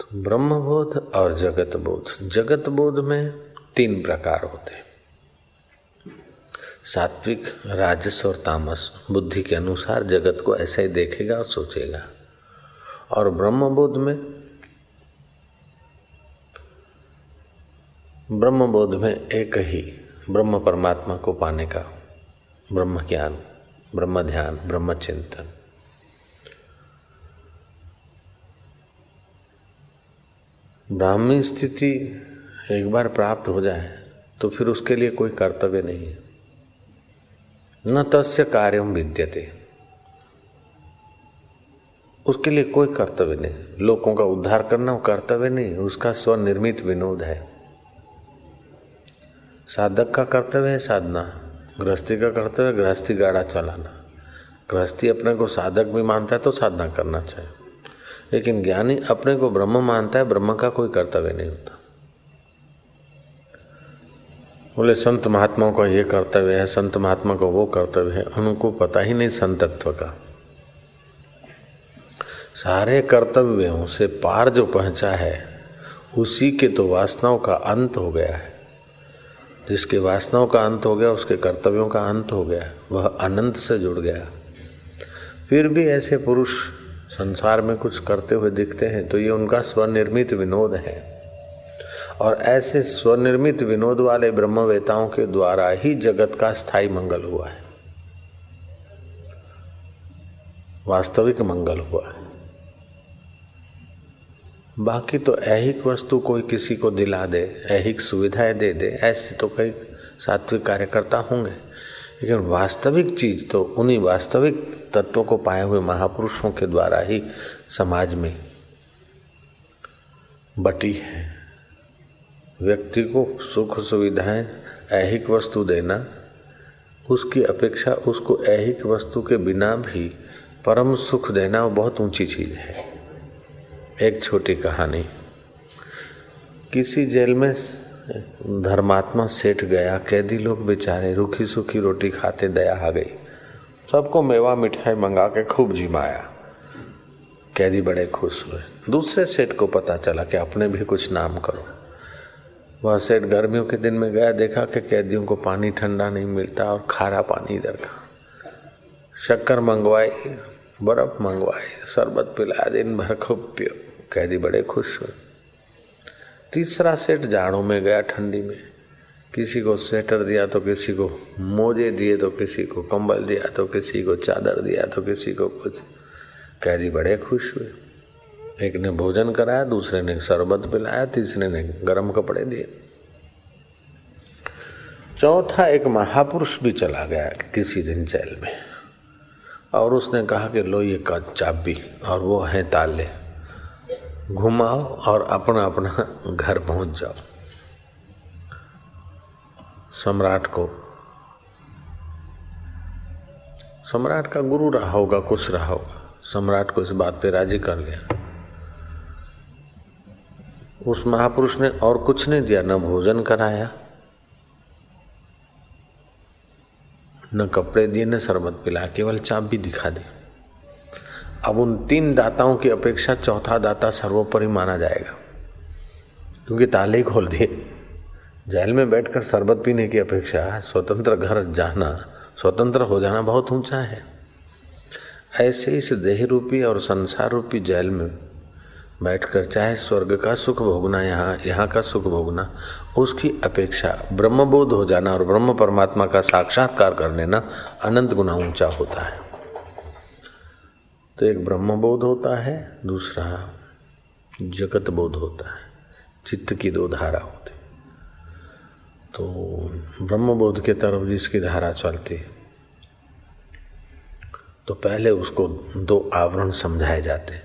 ब्रह्मबोध और जगत बोध। जगत बोध में 3 प्रकार होते हैं, सात्विक, राजस और तामस। बुद्धि के अनुसार जगत को ऐसा ही देखेगा और सोचेगा। और ब्रह्मबोध में एक ही ब्रह्म परमात्मा को पाने का ब्रह्म ज्ञान, ब्रह्म ध्यान, ब्रह्म चिंतन। ब्राह्मी स्थिति एक बार प्राप्त हो जाए तो फिर उसके लिए कोई कर्तव्य नहीं है। न तस्य कार्यम विद्यते, उसके लिए कोई कर्तव्य नहीं। लोगों का उद्धार करना वो कर्तव्य नहीं, उसका स्वनिर्मित विनोद है। साधक का कर्तव्य है साधना, गृहस्थी का कर्तव्य गृहस्थी गाड़ा चलाना। गृहस्थी अपने को साधक भी मानता है तो साधना करना चाहिए, लेकिन ज्ञानी अपने को ब्रह्म मानता है, ब्रह्म का कोई कर्तव्य नहीं होता। बोले संत महात्माओं का ये कर्तव्य है, संत महात्मा का वो कर्तव्य है, उनको पता ही नहीं संतत्व का। सारे कर्तव्यों से पार जो पहुंचा है उसी के तो वासनाओं का अंत हो गया है। जिसके वासनाओं का अंत हो गया उसके कर्तव्यों का अंत हो गया, वह अनंत से जुड़ गया। फिर भी ऐसे पुरुष संसार में कुछ करते हुए दिखते हैं तो ये उनका स्वनिर्मित विनोद है। और ऐसे स्वनिर्मित विनोद वाले ब्रह्मवेताओं के द्वारा ही जगत का स्थायी मंगल हुआ है, वास्तविक मंगल हुआ है। बाकी तो ऐहिक वस्तु कोई किसी को दिला दे, ऐहिक सुविधाएं दे दे, ऐसे तो कई सात्विक कार्यकर्ता होंगे, लेकिन वास्तविक चीज तो उन्हीं वास्तविक तत्वों को पाए हुए महापुरुषों के द्वारा ही समाज में बटी है। व्यक्ति को सुख सुविधाएं, ऐहिक वस्तु देना, उसकी अपेक्षा उसको ऐहिक वस्तु के बिना भी परम सुख देना वो बहुत ऊंची चीज है। एक छोटी कहानी, किसी जेल में धर्मात्मा सेठ गया, कैदी लोग बेचारे रूखी सूखी रोटी खाते, दया आ गई, सबको मेवा मिठाई मंगा के खूब जिमाया। कैदी बड़े खुश हुए। दूसरे सेठ को पता चला कि अपने भी कुछ नाम करो। वह सेठ गर्मियों के दिन में गया, देखा कि कैदियों को पानी ठंडा नहीं मिलता और खारा पानी इधर का। शक्कर मंगवाई, बर्फ मंगवाई, शरबत पिलाया, दिन भर खूब पियो। कैदी बड़े खुश हुए। तीसरा सेठ जाड़ों में गया, ठंडी में, किसी को स्वेटर दिया तो किसी को मोजे दिए, तो किसी को कंबल दिया, तो किसी को चादर दिया, तो किसी को कुछ। कैदी बड़े खुश हुए। एक ने भोजन कराया, दूसरे ने शरबत पिलाया, तीसरे ने गर्म कपड़े दिए। चौथा एक महापुरुष भी चला गया किसी दिन जेल में, और उसने कहा कि लो ये का चाबी और वो है ताले, घुमाओ और अपना अपना घर पहुंच जाओ। सम्राट का गुरु रहा होगा, कुछ रहा होगा, सम्राट को इस बात पे राजी कर लिया। उस महापुरुष ने और कुछ नहीं दिया, न भोजन कराया, न कपड़े दिए, न शरबत पिलाया, केवल चाबी दिखा दी। अब उन 3 दाताओं की अपेक्षा चौथा दाता सर्वोपरि माना जाएगा, क्योंकि ताले ही खोल दिए। जेल में बैठकर शरबत पीने की अपेक्षा स्वतंत्र घर जाना, स्वतंत्र हो जाना बहुत ऊंचा है। ऐसे इस देह रूपी और संसार रूपी जेल में बैठकर चाहे स्वर्ग का सुख भोगना, यहाँ का सुख भोगना, उसकी अपेक्षा ब्रह्मबोध हो जाना और ब्रह्म परमात्मा का साक्षात्कार कर लेना अनंत गुना ऊंचा होता है। तो एक ब्रह्मबोध होता है, दूसरा जगत बोध होता है। चित्त की 2 धारा होती। तो ब्रह्मबोध के तरफ जिसकी धारा चलती है तो पहले उसको 2 आवरण समझाए जाते हैं,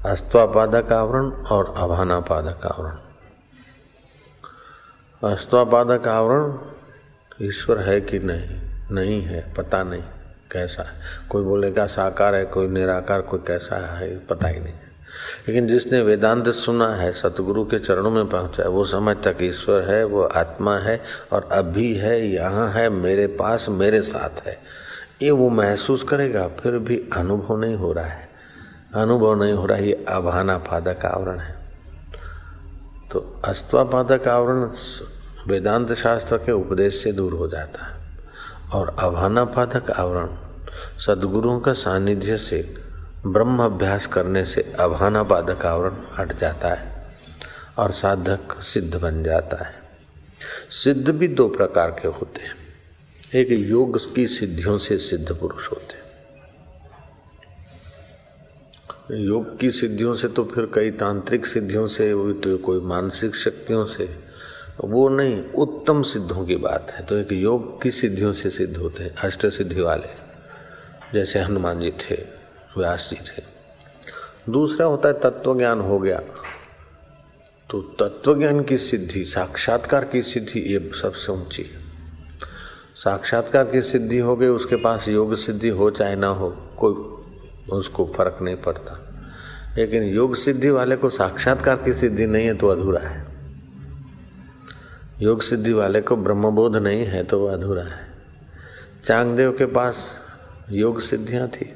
अस्त्वापादक आवरण और अभानापादक आवरण। अस्त्वापादक आवरण ईश्वर है कि नहीं है, पता नहीं कैसा है। कोई बोलेगा साकार है, कोई निराकार, कोई कैसा है, पता ही नहीं। लेकिन जिसने वेदांत सुना है, सतगुरु के चरणों में पहुंचा है, वो समझता कि ईश्वर है, वो आत्मा है और अभी है, यहाँ है, मेरे पास, मेरे साथ है। ये वो महसूस करेगा, फिर भी अनुभव नहीं हो रहा है। अनुभव नहीं हो रहा, ये अभानापादक आवरण है। तो अस्त्वापादक आवरण वेदांत शास्त्र के उपदेश से दूर हो जाता है और अभानापादक आवरण सद्गुरुओं का सानिध्य से ब्रह्म अभ्यास करने से अभानापादक आवरण हट जाता है और साधक सिद्ध बन जाता है। सिद्ध भी दो प्रकार के होते हैं, एक योग की सिद्धियों से सिद्ध पुरुष होते हैं। योग की सिद्धियों से तो फिर कई तांत्रिक सिद्धियों से, तो कोई मानसिक शक्तियों से, वो नहीं, उत्तम सिद्धों की बात है। तो एक योग की सिद्धियों से सिद्ध होते हैं, अष्ट सिद्धि वाले, जैसे हनुमान जी थे, व्यास जी थे। दूसरा होता है तत्व ज्ञान हो गया, तो तत्व ज्ञान की सिद्धि, साक्षात्कार की सिद्धि, ये सबसे ऊंची। साक्षात्कार की सिद्धि हो गई, उसके पास योग सिद्धि हो चाहे ना हो, कोई उसको फर्क नहीं पड़ता। लेकिन योग सिद्धि वाले को साक्षात्कार की सिद्धि नहीं है तो अधूरा है। योग सिद्धि वाले को ब्रह्मबोध नहीं है तो वह अधूरा है। चांगदेव के पास योग सिद्धियां थी,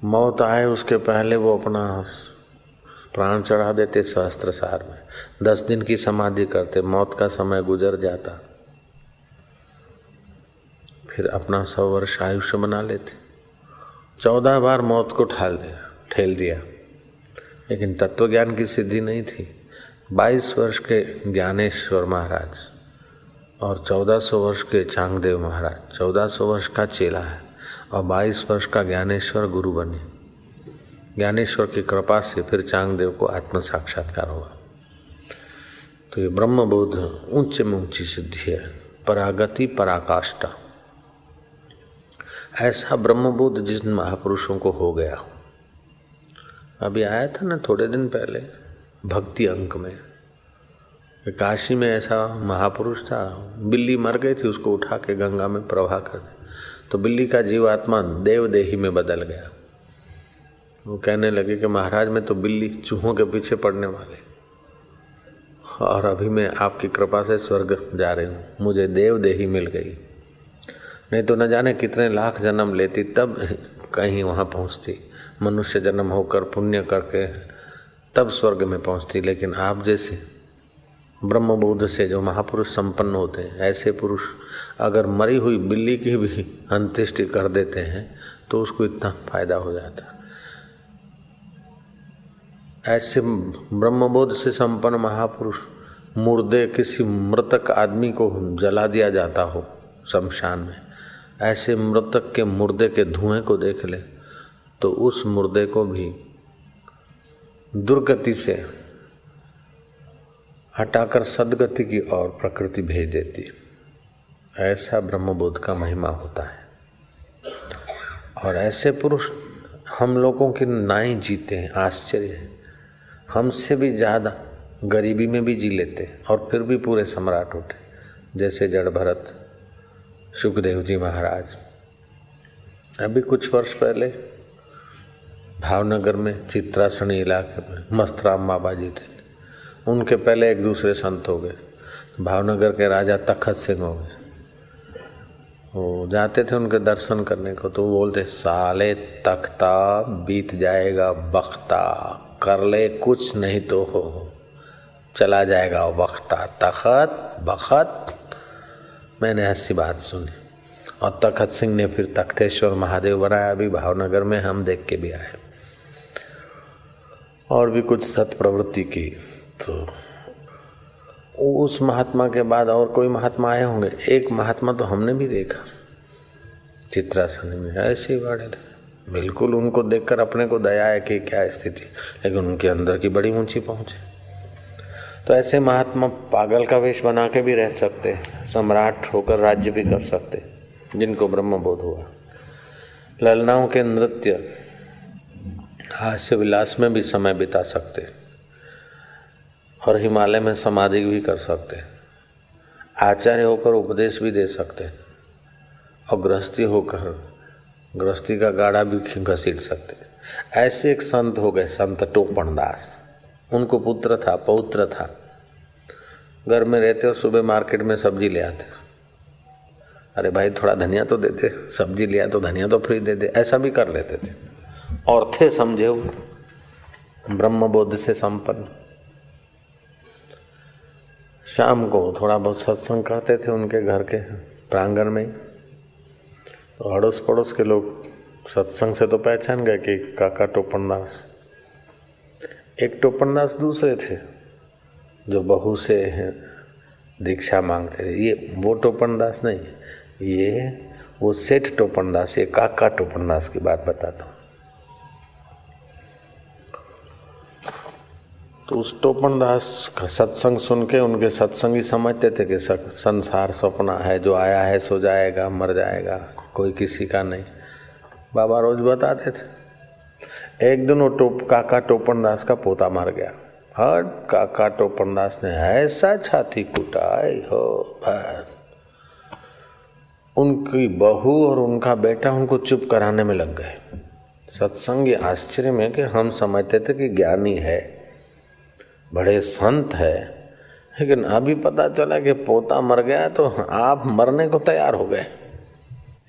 मौत आए उसके पहले वो अपना प्राण चढ़ा देते सहस्त्रसार में, 10 दिन की समाधि करते, मौत का समय गुजर जाता, फिर अपना 100 वर्ष आयुष्य बना लेते। 14 बार मौत को ठेल दिया, लेकिन तत्व ज्ञान की सिद्धि नहीं थी। 22 वर्ष के ज्ञानेश्वर महाराज और 1400 वर्ष के चांगदेव महाराज, 1400 वर्ष का चेला है और 22 वर्ष का ज्ञानेश्वर गुरु बने। ज्ञानेश्वर की कृपा से फिर चांगदेव को आत्म साक्षात्कार हुआ। तो ये ब्रह्मबोध ऊंच में ऊंची सिद्धि है, परागति पराकाष्ठा। ऐसा ब्रह्मबोध जिन महापुरुषों को हो गया, अभी आया था ना थोड़े दिन पहले भक्ति अंक में, काशी में ऐसा महापुरुष था, बिल्ली मर गई थी, उसको उठा के गंगा में प्रवाह कर दिया, तो बिल्ली का जीवात्मा देवदेही में बदल गया। वो कहने लगे कि महाराज मैं तो बिल्ली चूहों के पीछे पड़ने वाले, और अभी मैं आपकी कृपा से स्वर्ग जा रही हूँ, मुझे देवदेही मिल गई, नहीं तो न जाने कितने लाख जन्म लेती तब कहीं वहाँ पहुँचती, मनुष्य जन्म होकर पुण्य करके तब स्वर्ग में पहुँचती। लेकिन आप जैसे ब्रह्मबोध से जो महापुरुष संपन्न होते हैं, ऐसे पुरुष अगर मरी हुई बिल्ली की भी अंत्येष्टि कर देते हैं तो उसको इतना फायदा हो जाता। ऐसे ब्रह्मबोध से संपन्न महापुरुष, मुर्दे किसी मृतक आदमी को जला दिया जाता हो शमशान में, ऐसे मृतक के मुर्दे के धुएं को देख ले तो उस मुर्दे को भी दुर्गति से हटाकर सद्गति की ओर प्रकृति भेज देती है। ऐसा ब्रह्मबोध का महिमा होता है और ऐसे पुरुष हम लोगों की नाई जीते हैं। आश्चर्य है, हमसे भी ज़्यादा गरीबी में भी जी लेते और फिर भी पूरे सम्राट होते, जैसे जड़ भरत, सुखदेव जी महाराज। अभी कुछ वर्ष पहले भावनगर में चित्रासनी इलाके में मस्तराम बाबा जी थे, उनके पहले एक दूसरे संत हो गए। भावनगर के राजा तखत सिंह हो गए। वो जाते थे उनके दर्शन करने को तो बोलते, साले तख्ता बीत जाएगा बख्ता, कर ले कुछ नहीं तो हो चला जाएगा बख्ता, तखत बखत। मैंने ऐसी बात सुनी और तखत सिंह ने फिर तख्तेश्वर महादेव बनाया, अभी भावनगर में हम देख के भी आए। और भी कुछ सत प्रवृत्ति की। तो उस महात्मा के बाद और कोई महात्मा आए होंगे। एक महात्मा तो हमने भी देखा चित्रासनी में, ऐसे ही बड़े थे बिल्कुल, उनको देखकर अपने को दया है कि क्या स्थिति, लेकिन उनके अंदर की बड़ी ऊंची पहुंच है। तो ऐसे महात्मा पागल का वेश बना के भी रह सकते, सम्राट होकर राज्य भी कर सकते, जिनको ब्रह्मबोध हुआ। ललनाओं के नृत्य हास्य विलास में भी समय बिता सकते और हिमालय में समाधि भी कर सकते, आचार्य होकर उपदेश भी दे सकते और गृहस्थी होकर गृहस्थी का गाड़ा भी घसीट सकते। ऐसे एक संत हो गए, संत टोपण दास। उनको पुत्र था, पौत्र था, घर में रहते और सुबह मार्केट में सब्जी ले आते। अरे भाई थोड़ा धनिया तो दे दे, सब्जी लिया तो धनिया तो फ्री दे दे, ऐसा भी कर लेते थे और थे समझे हुए। ब्रह्मबोध से संपन्न। शाम को थोड़ा बहुत सत्संग करते थे उनके घर के प्रांगण में। तो अड़ोस पड़ोस के लोग सत्संग से तो पहचान गए कि काका टोपनदास। एक टोपनदास दूसरे थे जो बहू से दीक्षा मांगते थे। ये वो टोपनदास नहीं, ये वो सेठ टोपनदास, ये काका टोपनदास की बात बताता हूँ। तो उस टोपनदास का सत्संग सुन के उनके सत्संगी समझते थे कि संसार सपना है, जो आया है सो जाएगा, मर जाएगा, कोई किसी का नहीं। बाबा रोज बताते थे। एक दिन वो काका टोपनदास का पोता मर गया। हर काका टोपनदास ने ऐसा छाती कुटाई हो, बस उनकी बहू और उनका बेटा उनको चुप कराने में लग गए। सत्संगी आश्चर्य में कि हम समझते थे कि ज्ञानी है, बड़े संत है, लेकिन अभी पता चला कि पोता मर गया तो आप मरने को तैयार हो गए।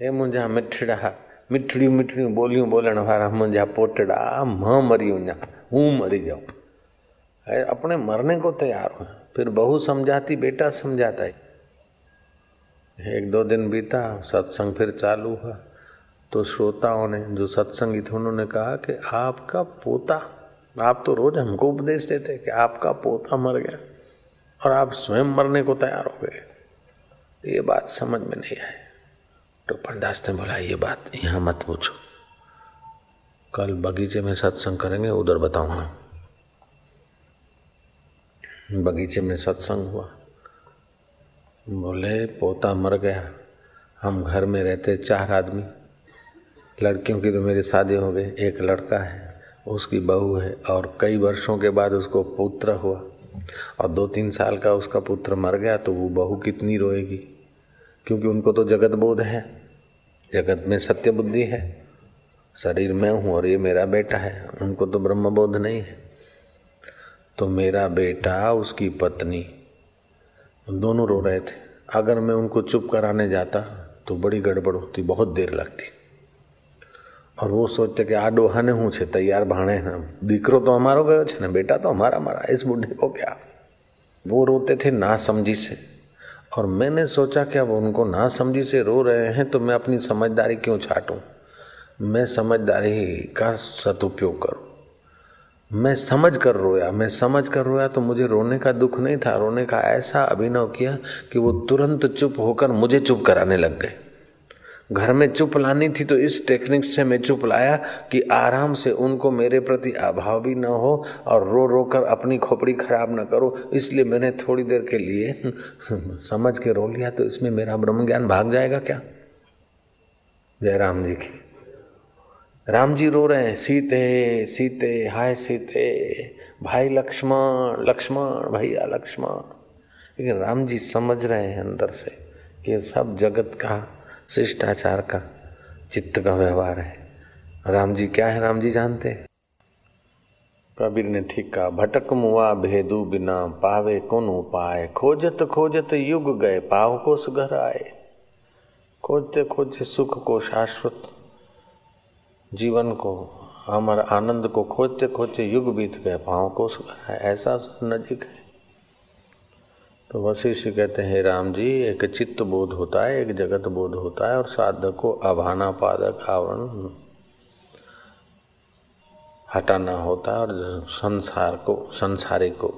ए मुंहिंजा मिठड़ा, मिठड़ी मिठड़ी बोलियूं बोलण वारा मुंहिंजा पोटड़ा, मां मरी वञा, हूं मरी जाऊं, अपने मरने को तैयार हो। फिर बहू समझाती, बेटा समझाता है। एक दो दिन बीता, सत्संग फिर चालू हुआ। तो श्रोताओं ने, जो सत्संगी थे, उन्होंने कहा कि आपका पोता, आप तो रोज हमको उपदेश देते कि आपका पोता मर गया और आप स्वयं मरने को तैयार हो गए। ये बात समझ में नहीं आई। तो पंडास ने बोला, ये बात यहाँ मत पूछो, कल बगीचे में सत्संग करेंगे, उधर बताऊंगा। बगीचे में सत्संग हुआ। बोले पोता मर गया, हम घर में रहते 4 आदमी, लड़कियों की तो मेरी शादी हो गई, एक लड़का है, उसकी बहू है, और कई वर्षों के बाद उसको पुत्र हुआ, और 2-3 साल का उसका पुत्र मर गया। तो वो बहू कितनी रोएगी, क्योंकि उनको तो जगत बोध है, जगत में सत्य बुद्धि है, शरीर में हूँ और ये मेरा बेटा है, उनको तो ब्रह्म बोध नहीं है। तो मेरा बेटा, उसकी पत्नी, दोनों रो रहे थे। अगर मैं उनको चुप कराने जाता तो बड़ी गड़बड़ होती, बहुत देर लगती। और वो सोचते कि आ डोहाने हूँ छे तैयार भाणे, दीकरो तो हमारो गयो छे ने, बेटा तो हमारा मरा, इस बूढ़े को क्या। वो रोते थे ना समझी से। और मैंने सोचा कि अब उनको ना समझी से रो रहे हैं तो मैं अपनी समझदारी क्यों छाटूं, मैं समझदारी का सदुपयोग करूं। मैं समझ कर रोया तो मुझे रोने का दुख नहीं था, रोने का ऐसा अभिनव किया कि वो तुरंत चुप होकर मुझे चुप कराने लग गए। घर में चुप लानी थी तो इस टेक्निक से मैं चुप लाया कि आराम से उनको मेरे प्रति अभाव भी न हो और रो रो कर अपनी खोपड़ी खराब न करो। इसलिए मैंने थोड़ी देर के लिए समझ के रो लिया। तो इसमें मेरा ब्रह्म ज्ञान भाग जाएगा क्या। जय राम जी की। राम जी रो रहे हैं, सीते सीते हाय सीते, भाई लक्ष्मण लक्ष्मण भैया लक्ष्मण। लेकिन राम जी समझ रहे हैं अंदर से कि सब जगत का शिष्टाचार का चित्त का व्यवहार है। राम जी क्या है, राम जी जानते हैं। कबीर ने ठीक कहा, भटक मुआ भेदू बिना, पावे कौन उपाय, खोजत खोजत युग गए, पाव को घर आए। खोजते खोजते सुख को, शाश्वत जीवन को, अमर आनंद को खोजते खोजते युग बीत गए, पाँव को है, ऐसा नजीक है। तो वशिष्ठ कहते हैं, राम जी, एक चित्त बोध होता है, एक जगत बोध होता है, और साधक को अभाना पादक आवरण हटाना होता है, और संसारी को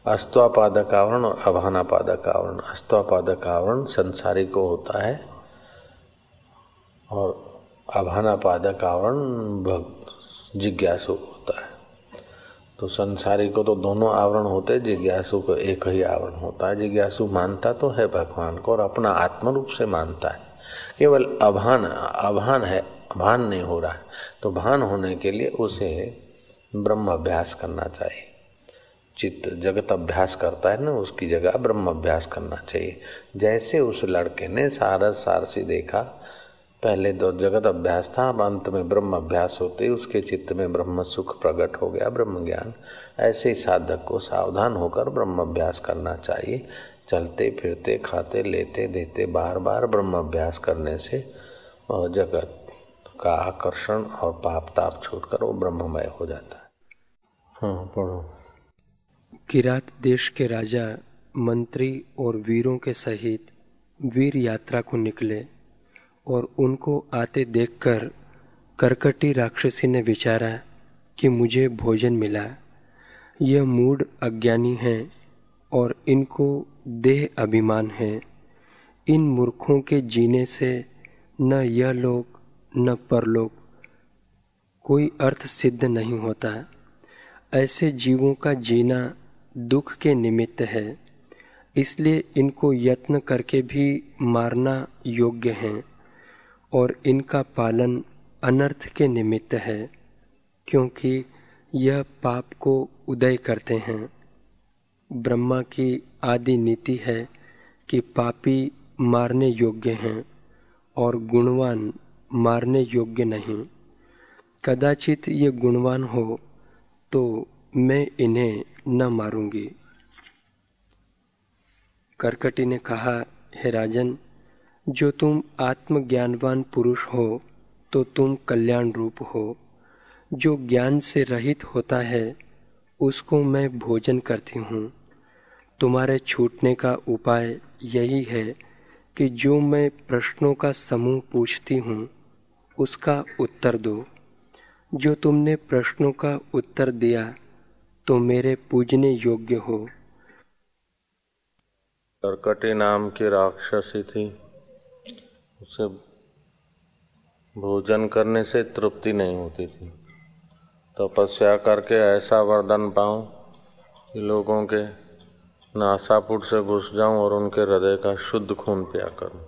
अस्त्वापादक आवरण और अभानापादक आवरण। अस्त्वापादक आवरण संसारी को होता है और अभानापादक आवरण जिज्ञासु होता है। तो संसारी को तो दोनों आवरण होते, जिज्ञासु को एक ही आवरण होता है। जिज्ञासु मानता तो है भगवान को और अपना आत्म रूप से मानता है, केवल अभान है, भान नहीं हो रहा है। तो भान होने के लिए उसे ब्रह्म अभ्यास करना चाहिए। चित्त जगत अभ्यास करता है ना, उसकी जगह ब्रह्म अभ्यास करना चाहिए। जैसे उस लड़के ने सारस सारसी देखा, पहले तो जगत अभ्यास था, अब अंत में ब्रह्म अभ्यास होते ही उसके चित्त में ब्रह्म सुख प्रकट हो गया, ब्रह्म ज्ञान। ऐसे ही साधक को सावधान होकर ब्रह्म अभ्यास करना चाहिए। चलते फिरते खाते लेते देते बार बार ब्रह्म अभ्यास करने से जगत का आकर्षण और पाप ताप छोड़कर वो ब्रह्ममय हो जाता है। हाँ पढ़ो। किरात देश के राजा मंत्री और वीरों के सहित वीर यात्रा को निकले और उनको आते देखकर कर्कटी राक्षसी ने विचारा कि मुझे भोजन मिला। यह मूढ़ अज्ञानी हैं और इनको देह अभिमान है। इन मूर्खों के जीने से न यह लोक न परलोक कोई अर्थ सिद्ध नहीं होता। ऐसे जीवों का जीना दुख के निमित्त है, इसलिए इनको यत्न करके भी मारना योग्य है और इनका पालन अनर्थ के निमित्त है, क्योंकि यह पाप को उदय करते हैं। ब्रह्मा की आदि नीति है कि पापी मारने योग्य हैं और गुणवान मारने योग्य नहीं। कदाचित ये गुणवान हो तो मैं इन्हें न मारूंगी। कर्कटी ने कहा, हे राजन, जो तुम आत्मज्ञानवान पुरुष हो तो तुम कल्याण रूप हो। जो ज्ञान से रहित होता है उसको मैं भोजन करती हूँ। तुम्हारे छूटने का उपाय यही है कि जो मैं प्रश्नों का समूह पूछती हूँ उसका उत्तर दो। जो तुमने प्रश्नों का उत्तर दिया तो मेरे पूजने योग्य हो। कर्कटी नाम की राक्षसी थी। उसे भोजन करने से तृप्ति नहीं होती थी। तपस्या करके ऐसा वरदान पाऊं कि लोगों के नासापुट से घुस जाऊं और उनके हृदय का शुद्ध खून पिया करूं।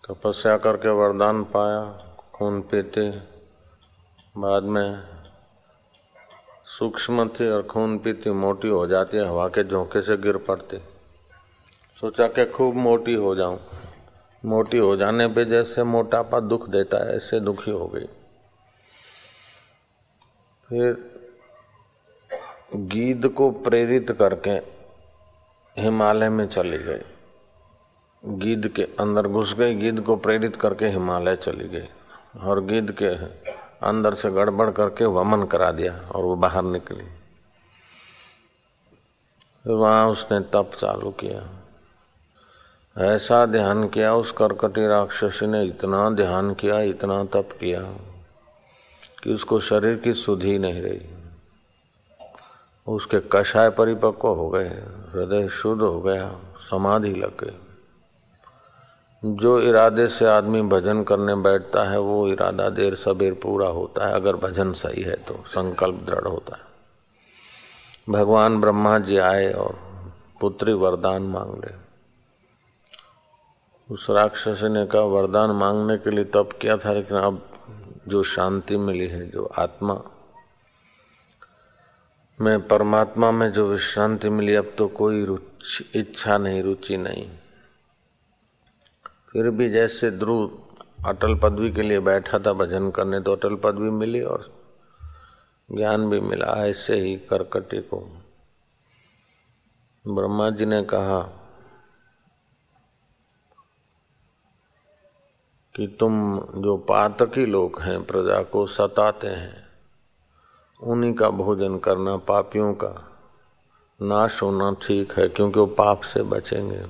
तपस्या करके वरदान पाया, खून पीते। बाद में सूक्ष्म थी और खून पीती मोटी हो जाती, हवा के झोंके से गिर पड़ती। सोचा कि खूब मोटी हो जाऊं। मोटी हो जाने पे जैसे मोटापा दुख देता है, ऐसे दुखी हो गई। फिर गीध को प्रेरित करके हिमालय में चली गई। गीध के अंदर घुस गई, गीध को प्रेरित करके हिमालय चली गई और गीध के अंदर से गड़बड़ करके वमन करा दिया और वो बाहर निकली। फिर वहां उसने तप चालू किया। ऐसा ध्यान किया उस कर्कटी राक्षसी ने, इतना ध्यान किया, इतना तप किया कि उसको शरीर की सुधि नहीं रही। उसके कषाय परिपक्व हो गए, हृदय शुद्ध हो गया, समाधि लग गई। जो इरादे से आदमी भजन करने बैठता है वो इरादा देर सबेर पूरा होता है, अगर भजन सही है तो, संकल्प दृढ़ होता है। भगवान ब्रह्मा जी आए और पुत्री वरदान मांग ले। उस राक्षसी ने कहा वरदान मांगने के लिए तप किया था, लेकिन अब जो शांति मिली है, जो आत्मा में, परमात्मा में जो विश्रांति मिली, अब तो कोई इच्छा नहीं, रुचि नहीं। फिर भी जैसे ध्रुव अटल पदवी के लिए बैठा था भजन करने, तो अटल पदवी मिली और ज्ञान भी मिला। ऐसे ही कर्कटी को ब्रह्मा जी ने कहा कि तुम जो पातकी लोग हैं, प्रजा को सताते हैं, उन्हीं का भोजन करना, पापियों का नाश होना ठीक है, क्योंकि वो पाप से बचेंगे।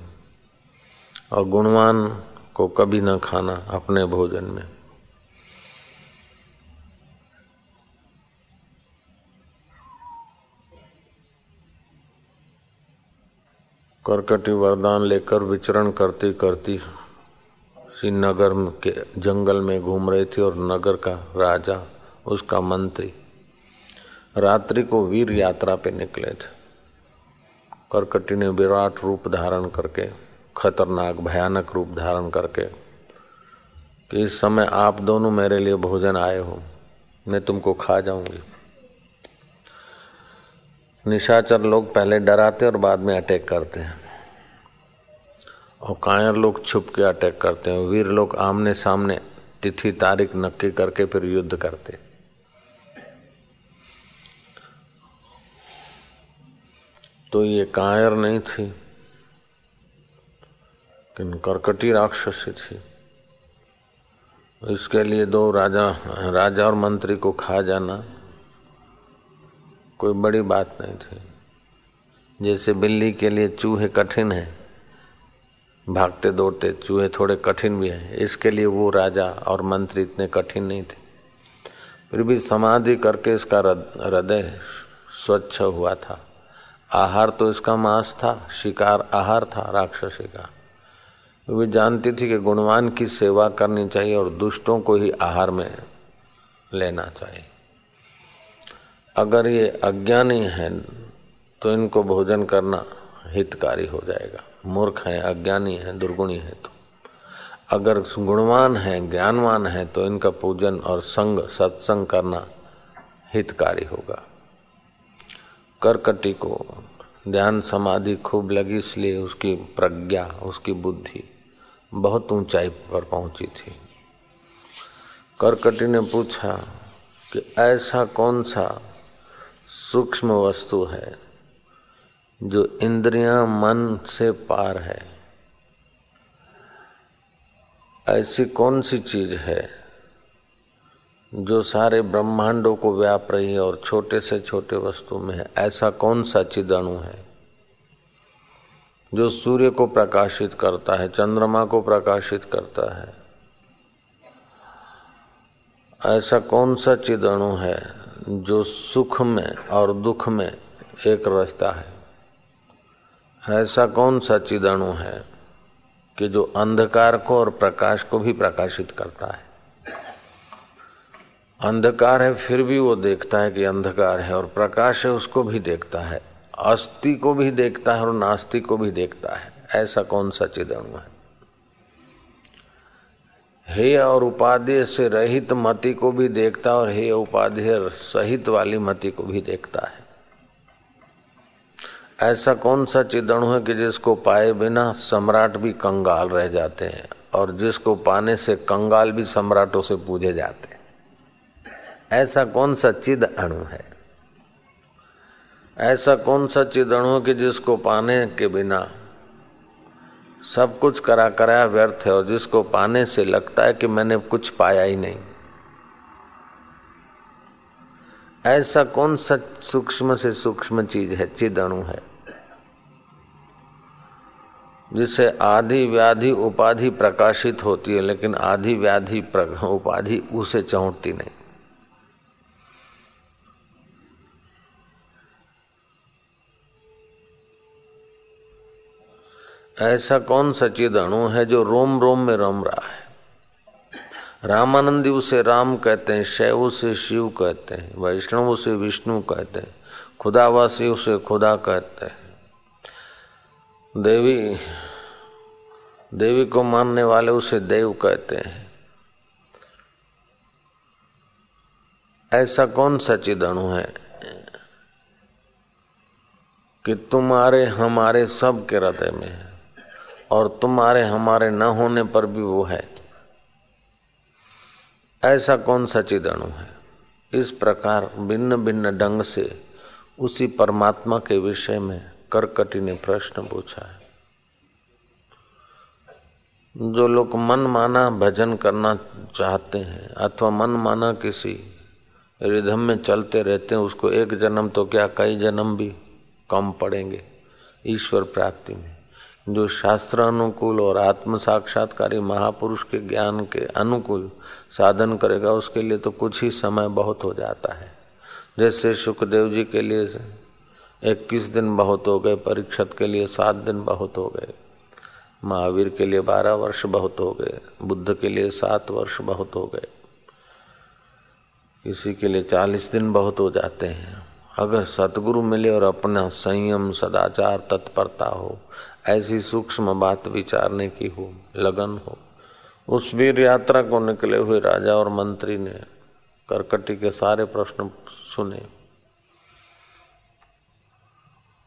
और गुणवान को कभी न खाना अपने भोजन में। कर्कटी वरदान लेकर विचरण करती करती श्रीनगर के जंगल में घूम रही थी और नगर का राजा, उसका मंत्री रात्रि को वीर यात्रा पे निकले थे। कर्कटी ने विराट रूप धारण करके, खतरनाक भयानक रूप धारण करके कि इस समय आप दोनों मेरे लिए भोजन आए हो, मैं तुमको खा जाऊंगी। निशाचर लोग पहले डराते और बाद में अटैक करते हैं, और कायर लोग छुप के अटैक करते हैं। वीर लोग आमने सामने तिथि तारीख नक्की करके फिर युद्ध करते। तो ये कायर नहीं थी, लेकिन कर्कटी राक्षसी थी। इसके लिए दो राजा और मंत्री को खा जाना कोई बड़ी बात नहीं थी। जैसे बिल्ली के लिए चूहे कठिन है, भागते दौड़ते चूहे थोड़े कठिन भी हैं, इसके लिए वो राजा और मंत्री इतने कठिन नहीं थे। फिर भी समाधि करके इसका हृदय स्वच्छ हुआ था। आहार तो इसका मांस था, शिकार आहार था राक्षसी का। वे जानती थी कि गुणवान की सेवा करनी चाहिए और दुष्टों को ही आहार में लेना चाहिए। अगर ये अज्ञानी है तो इनको भोजन करना हितकारी हो जाएगा। मूर्ख है, अज्ञानी है, दुर्गुणी है तो। अगर गुणवान है, ज्ञानवान है तो इनका पूजन और संग सत्संग करना हितकारी होगा। करकटी को ध्यान समाधि खूब लगी, इसलिए उसकी प्रज्ञा, उसकी बुद्धि बहुत ऊंचाई पर पहुंची थी। करकटी ने पूछा कि ऐसा कौन सा सूक्ष्म वस्तु है जो इंद्रियां मन से पार है? ऐसी कौन सी चीज है जो सारे ब्रह्मांडों को व्याप रही है और छोटे से छोटे वस्तु में है? ऐसा कौन सा चिदणु है जो सूर्य को प्रकाशित करता है, चंद्रमा को प्रकाशित करता है? ऐसा कौन सा चिदणु है जो सुख में और दुख में एक रहता है? ऐसा कौन सा चिदणु है कि जो अंधकार को और प्रकाश को भी प्रकाशित करता है? अंधकार है फिर भी वो देखता है कि अंधकार है, और प्रकाश है उसको भी देखता है, अस्थि को भी देखता है और नास्ति को भी देखता है। ऐसा कौन सा चिदणु है? हेय और उपाधि से रहित मति को भी देखता है और हेय उपाधि सहित वाली मति को भी देखता है। ऐसा कौन सा चिदणु है कि जिसको पाए बिना सम्राट भी कंगाल रह जाते हैं और जिसको पाने से कंगाल भी सम्राटों से पूजे जाते हैं? ऐसा कौन सा चिद अणु है? ऐसा कौन सा चिदणु है कि जिसको पाने के बिना सब कुछ करा कराया व्यर्थ है और जिसको पाने से लगता है कि मैंने कुछ पाया ही नहीं? ऐसा कौन सा सूक्ष्म से सूक्ष्म चीज है, चिदणु है, जिससे आदि व्याधि उपाधि प्रकाशित होती है लेकिन आदि व्याधि उपाधि उसे चौंटती नहीं? ऐसा कौन सा चिदणु है जो रोम रोम में रम रहा है? रामानंदी उसे राम कहते हैं, शैव उसे शिव कहते हैं, वैष्णव उसे विष्णु कहते हैं, खुदावासी उसे खुदा कहते हैं, देवी को मानने वाले उसे देव कहते हैं। ऐसा कौन सा चिदणु है कि तुम्हारे हमारे सब के हृदय में है और तुम्हारे हमारे न होने पर भी वो है? ऐसा कौन सा चिदणु है? इस प्रकार भिन्न भिन्न ढंग से उसी परमात्मा के विषय में करकटी ने प्रश्न पूछा है। जो लोग मन माना भजन करना चाहते हैं अथवा मन माना किसी रिधम में चलते रहते हैं, उसको एक जन्म तो क्या कई जन्म भी कम पड़ेंगे ईश्वर प्राप्ति में। जो शास्त्र अनुकूल और आत्म साक्षात्कारी महापुरुष के ज्ञान के अनुकूल साधन करेगा उसके लिए तो कुछ ही समय बहुत हो जाता है। जैसे सुखदेव जी के लिए 21 दिन बहुत हो गए, परीक्षित के लिए 7 दिन बहुत हो गए, महावीर के लिए 12 वर्ष बहुत हो गए, बुद्ध के लिए 7 वर्ष बहुत हो गए, किसी के लिए 40 दिन बहुत हो जाते हैं। अगर सतगुरु मिले और अपना संयम सदाचार तत्परता हो, ऐसी सूक्ष्म बात विचारने की हो, लगन हो। उस वीर यात्रा को निकले हुए राजा और मंत्री ने करकटी के सारे प्रश्न सुने।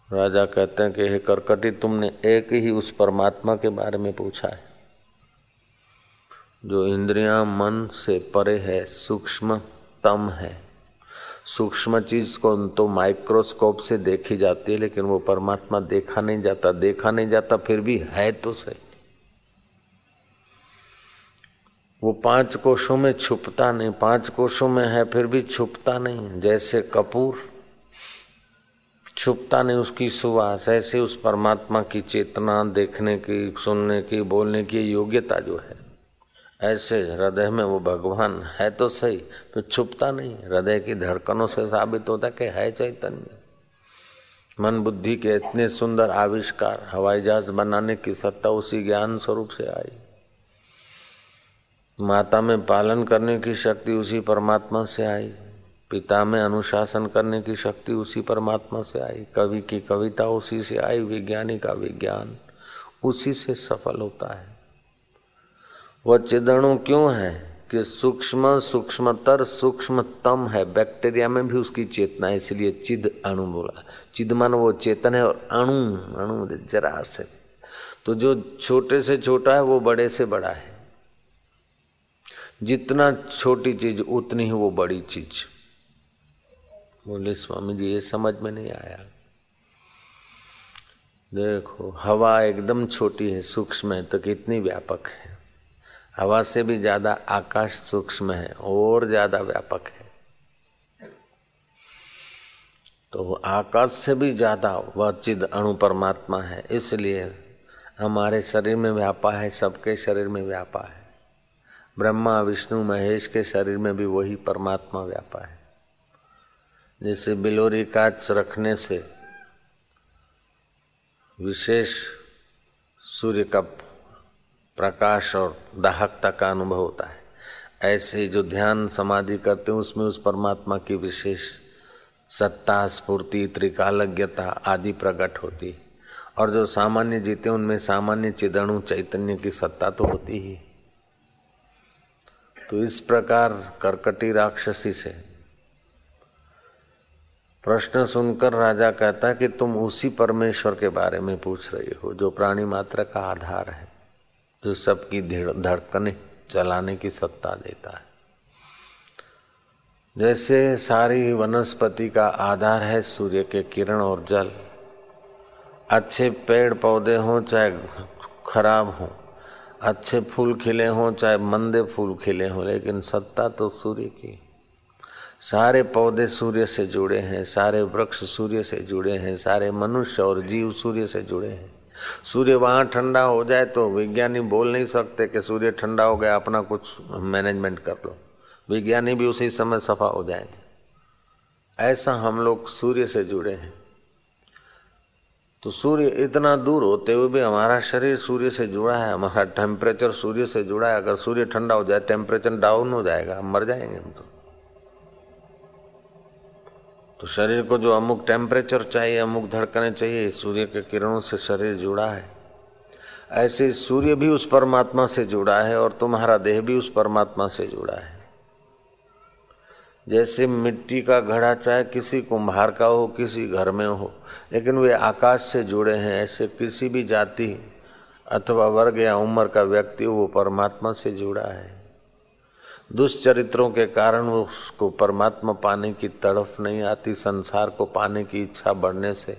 राजा कहते हैं कि हे करकटी, तुमने एक ही उस परमात्मा के बारे में पूछा है जो इंद्रियां मन से परे है, सूक्ष्मतम है। सूक्ष्म चीज को तो माइक्रोस्कोप से देखी जाती है लेकिन वो परमात्मा देखा नहीं जाता, फिर भी है तो सही। वो 5 कोशों में छुपता नहीं, 5 कोशों में है फिर भी छुपता नहीं। जैसे कपूर छुपता नहीं उसकी सुवास। ऐसे उस परमात्मा की चेतना देखने की, सुनने की, बोलने की योग्यता जो है, ऐसे हृदय में वो भगवान है तो सही, तो छुपता नहीं। हृदय की धड़कनों से साबित होता कि है चैतन्य। मन बुद्धि के इतने सुंदर आविष्कार, हवाई जहाज बनाने की सत्ता उसी ज्ञान स्वरूप से आई। माता में पालन करने की शक्ति उसी परमात्मा से आई। पिता में अनुशासन करने की शक्ति उसी परमात्मा से आई। कवि की कविता उसी से आई। विज्ञानी का विज्ञान उसी से सफल होता है। वह चिदणु क्यों है कि सूक्ष्म सूक्ष्मतर सूक्ष्मतम है। बैक्टीरिया में भी उसकी चेतना है, इसलिए चिद अणु बोला। चिद मन वो चेतन है, और अणु अणु जरा से, तो जो छोटे से छोटा है वो बड़े से बड़ा है। जितना छोटी चीज उतनी ही वो बड़ी चीज। बोले स्वामी जी ये समझ में नहीं आया। देखो हवा एकदम छोटी है, सूक्ष्म है, तो कितनी व्यापक है। हवा से भी ज्यादा आकाश सूक्ष्म है और ज्यादा व्यापक है। तो आकाश से भी ज्यादा वह चिद अणु परमात्मा है। इसलिए हमारे शरीर में व्यापा है, सबके शरीर में व्यापा है। ब्रह्मा विष्णु महेश के शरीर में भी वही परमात्मा व्यापा है। जैसे बिलोरी कांच रखने से विशेष सूर्य का प्रकाश और दाहकता का अनुभव होता है, ऐसे जो ध्यान समाधि करते हैं उसमें उस परमात्मा की विशेष सत्ता, स्फूर्ति, त्रिकालज्ञता आदि प्रकट होती। और जो सामान्य जीते उनमें सामान्य चिदणु चैतन्य की सत्ता तो होती ही। तो इस प्रकार कर्कटी राक्षसी से प्रश्न सुनकर राजा कहता है कि तुम उसी परमेश्वर के बारे में पूछ रही हो जो प्राणी मात्र का आधार है, जो सबकी धड़कने चलाने की सत्ता देता है। जैसे सारी वनस्पति का आधार है सूर्य के किरण और जल। अच्छे पेड़ पौधे हों चाहे खराब हों, अच्छे फूल खिले हों चाहे मंदे फूल खिले हों, लेकिन सत्ता तो सूर्य की। सारे पौधे सूर्य से जुड़े हैं, सारे वृक्ष सूर्य से जुड़े हैं, सारे मनुष्य और जीव सूर्य से जुड़े हैं। सूर्य वहाँ ठंडा हो जाए तो विज्ञानी बोल नहीं सकते कि सूर्य ठंडा हो गया, अपना कुछ मैनेजमेंट कर लो। विज्ञानी भी उसी समय सफा हो जाएंगे। ऐसा हम लोग सूर्य से जुड़े हैं। तो सूर्य इतना दूर होते हुए भी हमारा शरीर सूर्य से जुड़ा है, हमारा टेम्परेचर सूर्य से जुड़ा है। अगर सूर्य ठंडा हो जाए टेम्परेचर डाउन हो जाएगा, हम मर जाएंगे हम तो शरीर को जो अमुक टेम्परेचर चाहिए, अमुक धड़कने चाहिए, सूर्य के किरणों से शरीर जुड़ा है। ऐसे सूर्य भी उस परमात्मा से जुड़ा है और तुम्हारा देह भी उस परमात्मा से जुड़ा है। जैसे मिट्टी का घड़ा चाहे किसी कुम्हार का हो, किसी घर में हो, लेकिन वे आकाश से जुड़े हैं। ऐसे किसी भी जाति अथवा वर्ग या उम्र का व्यक्ति वो परमात्मा से जुड़ा है। दुष्चरित्रों के कारण उसको परमात्मा पाने की तड़फ नहीं आती। संसार को पाने की इच्छा बढ़ने से,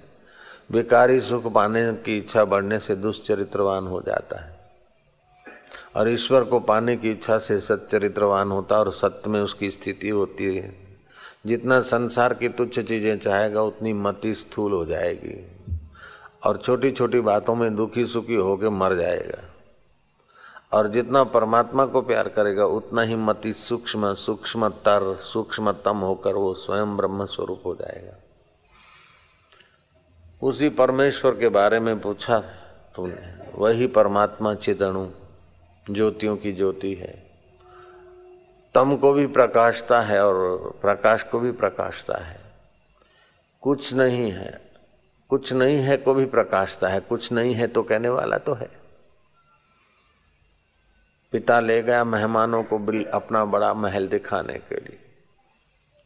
बेकारी सुख पाने की इच्छा बढ़ने से दुष्चरित्रवान हो जाता है, और ईश्वर को पाने की इच्छा से सच्चरित्रवान होता है और सत्य में उसकी स्थिति होती है। जितना संसार की तुच्छ चीजें चाहेगा उतनी मति स्थूल हो जाएगी और छोटी छोटी बातों में दुखी सुखी होकर मर जाएगा। और जितना परमात्मा को प्यार करेगा उतना ही मति सूक्ष्म सूक्ष्मतर सूक्ष्मतम होकर वो स्वयं ब्रह्म स्वरूप हो जाएगा। उसी परमेश्वर के बारे में पूछा तुमने। वही परमात्मा चिदणु ज्योतियों की ज्योति है। तम को भी प्रकाशता है और प्रकाश को भी प्रकाशता है। कुछ नहीं है, कुछ नहीं है को भी प्रकाशता है। कुछ नहीं है तो कहने वाला तो है। पिता ले गया मेहमानों को अपना बड़ा महल दिखाने के लिए।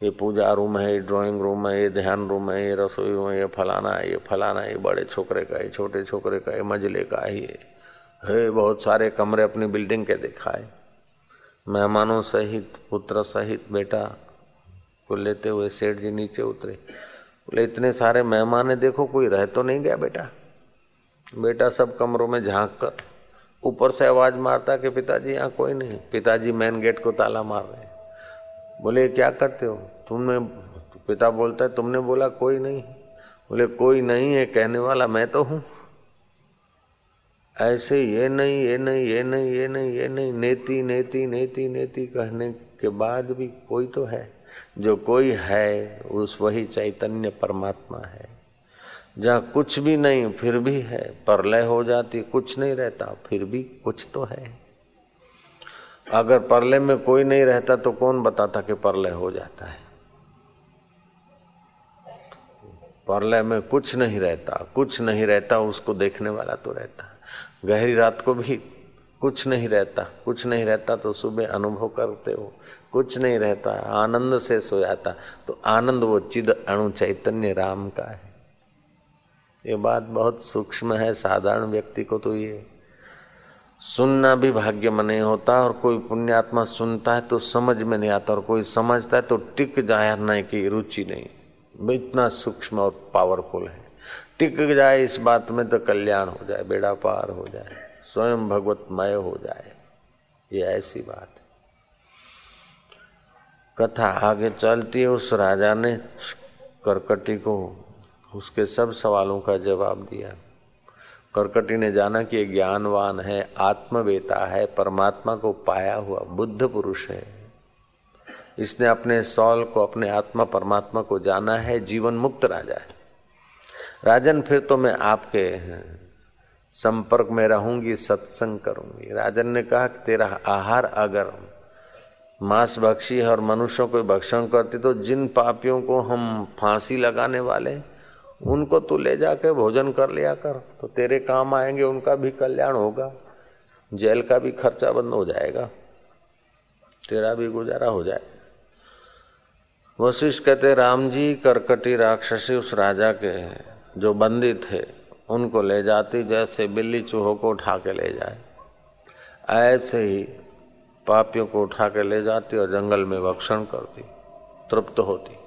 ये पूजा रूम है, ये ड्राइंग रूम है, ये ध्यान रूम है, ये रसोई रूम है, ये फलाना है, ये फलाना है, ये बड़े छोकरे का, ये छोटे छोकरे का, ये मंजिले का है। बहुत सारे कमरे अपनी बिल्डिंग के दिखाए। मेहमानों सहित पुत्र सहित बेटा को लेते हुए सेठ जी नीचे उतरे। बोले इतने सारे मेहमान है, देखो कोई रह तो नहीं गया बेटा। बेटा सब कमरों में झांक कर ऊपर से आवाज मारता कि पिताजी यहाँ कोई नहीं। पिताजी मेन गेट को ताला मार रहे हैं। बोले क्या करते हो तुमने? पिता बोलता है तुमने बोला कोई नहीं। बोले कोई नहीं है कहने वाला, मैं तो हूं। ऐसे ये नहीं ये नहीं ये नहीं ये नहीं ये नहीं, नेति नेति नेति नेति कहने के बाद भी कोई तो है। जो कोई है उस वही चैतन्य परमात्मा है। जहाँ कुछ भी नहीं फिर भी है, प्रलय हो जाती कुछ नहीं रहता फिर भी कुछ तो है। अगर प्रलय में कोई नहीं रहता तो कौन बताता कि प्रलय हो जाता है। प्रलय में कुछ नहीं रहता, कुछ नहीं रहता, उसको देखने वाला तो रहता। गहरी रात को भी कुछ नहीं रहता, कुछ नहीं रहता तो सुबह अनुभव करते हो कुछ नहीं रहता, आनंद से सो जाता तो आनंद वो चिद अणु चैतन्य राम का है। ये बात बहुत सूक्ष्म है, साधारण व्यक्ति को तो ये सुनना भी भाग्य में नहीं होता। और कोई पुण्यात्मा सुनता है तो समझ में नहीं आता, और कोई समझता है तो टिक जाने की रुचि नहीं। इतना सूक्ष्म और पावरफुल है। टिक जाए इस बात में तो कल्याण हो जाए, बेड़ा पार हो जाए, स्वयं भगवतमय हो जाए। ये ऐसी बात है। कथा आगे चलती है। उस राजा ने करकटी को उसके सब सवालों का जवाब दिया। करकटी ने जाना कि ये ज्ञानवान है, आत्मवेता है, परमात्मा को पाया हुआ बुद्ध पुरुष है। इसने अपने सौल को, अपने आत्मा परमात्मा को जाना है, जीवन मुक्त राजा है। राजन फिर तो मैं आपके संपर्क में रहूंगी, सत्संग करूंगी। राजन ने कहा कि तेरा आहार अगर मांस भक्षी है और मनुष्यों को भक्षण करती तो जिन पापियों को हम फांसी लगाने वाले उनको तू ले जाके भोजन कर लिया कर, तो तेरे काम आएंगे, उनका भी कल्याण होगा, जेल का भी खर्चा बंद हो जाएगा, तेरा भी गुजारा हो जाए। वशिष्ठ कहते राम जी करकटी राक्षसी उस राजा के जो बंदी थे उनको ले जाती जैसे बिल्ली चूहों को उठा के ले जाए, ऐसे ही पापियों को उठा के ले जाती और जंगल में भक्षण करती, तृप्त होती।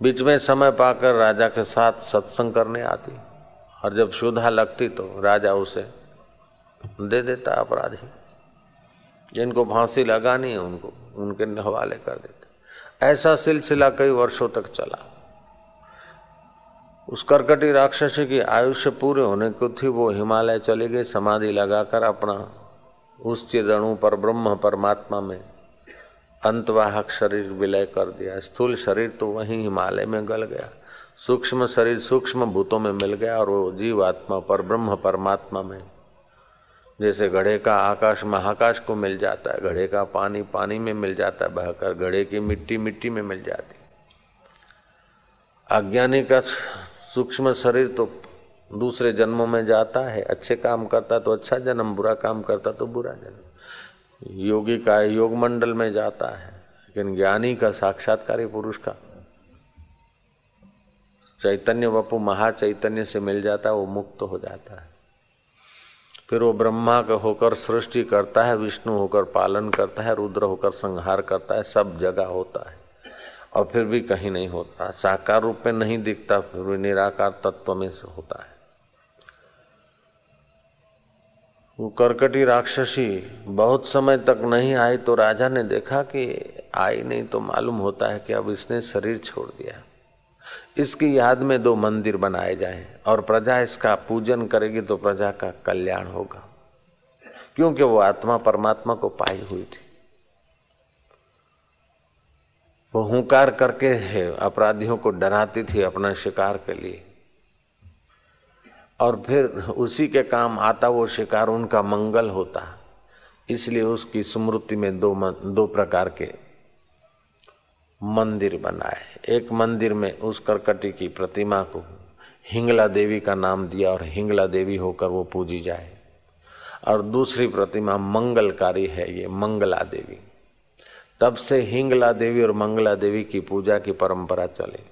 बीच में समय पाकर राजा के साथ सत्संग करने आती, और जब क्षुधा लगती तो राजा उसे दे देता अपराधी। जिनको फांसी लगानी है उनको उनके हवाले कर देते। ऐसा सिलसिला कई वर्षों तक चला। उस करकटी राक्षसी की आयुष्य पूरे होने को थी, वो हिमालय चली गई, समाधि लगाकर अपना उस चिदणु पर ब्रह्म परमात्मा में अंतवाहक शरीर विलय कर दिया। स्थूल शरीर तो वहीं हिमालय में गल गया, सूक्ष्म शरीर सूक्ष्म भूतों में मिल गया, और वो जीवात्मा पर ब्रह्म परमात्मा में, जैसे घड़े का आकाश महाकाश को मिल जाता है, घड़े का पानी पानी में मिल जाता है बहकर, घड़े की मिट्टी मिट्टी में मिल जाती। अज्ञानी का सूक्ष्म शरीर तो दूसरे जन्मों में जाता है, अच्छे काम करता तो अच्छा जन्म, बुरा काम करता तो बुरा जन्म। योगी का योग मंडल में जाता है, लेकिन ज्ञानी का साक्षात्कारी पुरुष का चैतन्य वपु महाचैतन्य से मिल जाता है, वो मुक्त हो जाता है। फिर वो ब्रह्मा का होकर सृष्टि करता है, विष्णु होकर पालन करता है, रुद्र होकर संहार करता है, सब जगह होता है, और फिर भी कहीं नहीं होता। साकार रूप में नहीं दिखता, फिर भी निराकार तत्व में से होता है। वो करकटी राक्षसी बहुत समय तक नहीं आई तो राजा ने देखा कि आई नहीं तो मालूम होता है कि अब इसने शरीर छोड़ दिया। इसकी याद में 2 मंदिर बनाए जाएं और प्रजा इसका पूजन करेगी तो प्रजा का कल्याण होगा, क्योंकि वो आत्मा परमात्मा को पाई हुई थी। वो हुंकार करके अपराधियों को डराती थी अपना शिकार के लिए, और फिर उसी के काम आता वो शिकार, उनका मंगल होता। इसलिए उसकी स्मृति में 2 प्रकार के मंदिर बनाए। एक मंदिर में उस करकटी की प्रतिमा को हिंगला देवी का नाम दिया और हिंगला देवी होकर वो पूजी जाए, और दूसरी प्रतिमा मंगलकारी है, ये मंगला देवी। तब से हिंगला देवी और मंगला देवी की पूजा की परंपरा चली।